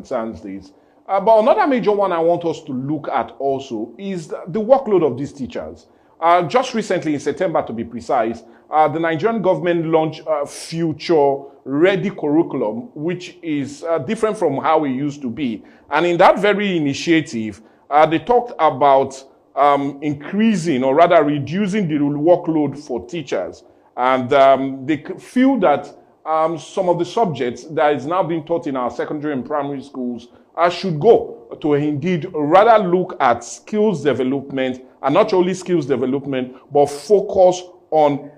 concerns this. But another major one I want us to look at also is the workload of these teachers. Just recently, in September to be precise, the Nigerian government launched a future-ready curriculum, which is different from how it used to be. And in that very initiative, they talked about increasing or rather reducing the workload for teachers. And they feel that some of the subjects that is now being taught in our secondary and primary schools should go to indeed rather look at skills development, and not only skills development, but focus on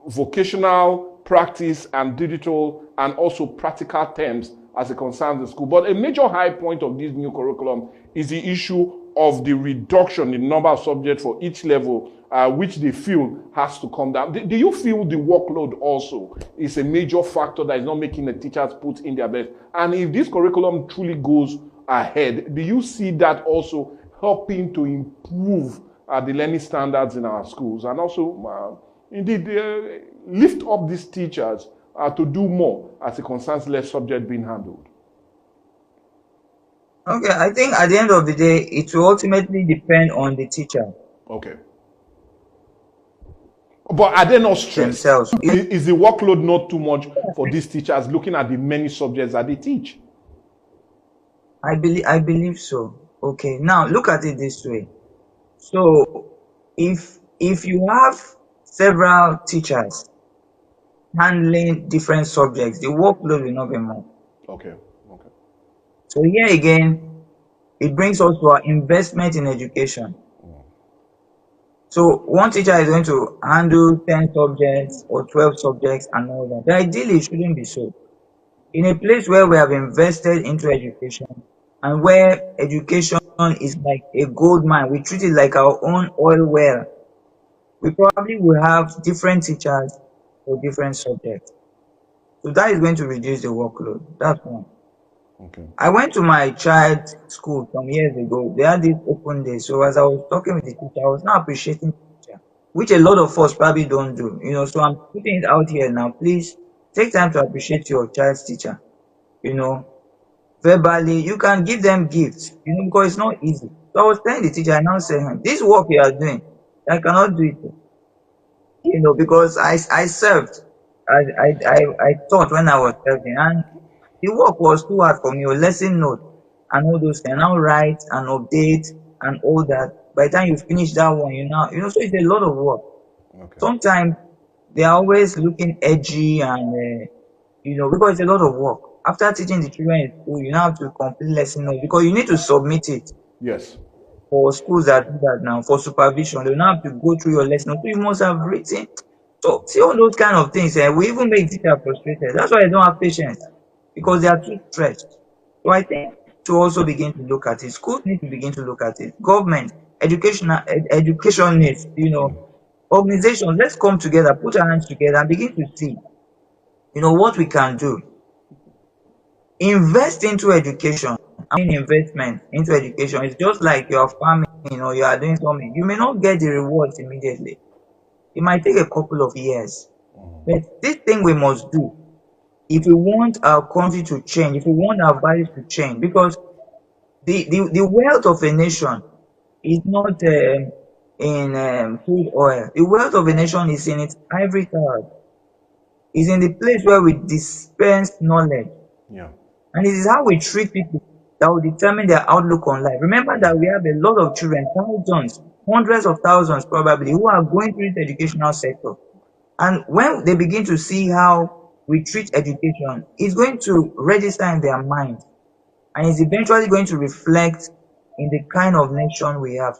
vocational practice and digital and also practical terms as it concerns the school. But a major high point of this new curriculum is the issue of the reduction in the number of subjects for each level, which they feel has to come down. Do you feel the workload also is a major factor that is not making the teachers put in their best? And if this curriculum truly goes ahead, do you see that also helping to improve the learning standards in our schools and also indeed lift up these teachers to do more as it concerns less subject being handled? Okay, I think at the end of the day, it will ultimately depend on the teacher. Okay. But are they not stressed? Themselves. Is the workload not too much for these teachers looking at the many subjects that they teach? I believe so. Okay, now look at it this way. So if you have several teachers handling different subjects, the workload will not be more. Okay. So here again, it brings us to our investment in education. So one teacher is going to handle 10 subjects or 12 subjects and all that. But ideally, it shouldn't be so. In a place where we have invested into education and where education is like a gold mine, we treat it like our own oil well, we probably will have different teachers for different subjects. So that is going to reduce the workload. That's one. Okay. I went to my child's school some years ago. They had this open day. So as I was talking with the teacher, I was now appreciating the teacher, which a lot of us probably don't do. So I'm putting it out here now. Please take time to appreciate your child's teacher. Verbally, you can give them gifts, because it's not easy. So I was telling the teacher, I now say, this work you are doing, I cannot do it. Because I served. I taught when I was serving, and the work was too hard for me. Or lesson note and all those things. Now write and update and all that. By the time you finish that one, so it's a lot of work. Okay. Sometimes they are always looking edgy and because it's a lot of work. After teaching the children in school, you now have to complete lesson note because you need to submit it. Yes. For schools that do that now, for supervision, they now have to go through your lesson note. So you must have written. So see all those kind of things, we even make teachers frustrated. That's why they don't have patience, because they are too stressed. So I think to also begin to look at it, schools need to begin to look at it. Government, educationists, organizations, let's come together, put our hands together and begin to see, what we can do. Invest into education. I mean, investment into education is just like you're farming, or you are doing something. You may not get the rewards immediately. It might take a couple of years. But this thing we must do if we want our country to change, if we want our values to change, because the wealth of a nation is not in crude oil. The wealth of a nation is in its ivory tower. Is in the place where we dispense knowledge. Yeah. And it is how we treat people that will determine their outlook on life. Remember that we have a lot of children, thousands, hundreds of thousands probably, who are going through this educational sector. And when they begin to see how we treat education, it's going to register in their minds. And it's eventually going to reflect in the kind of nation we have.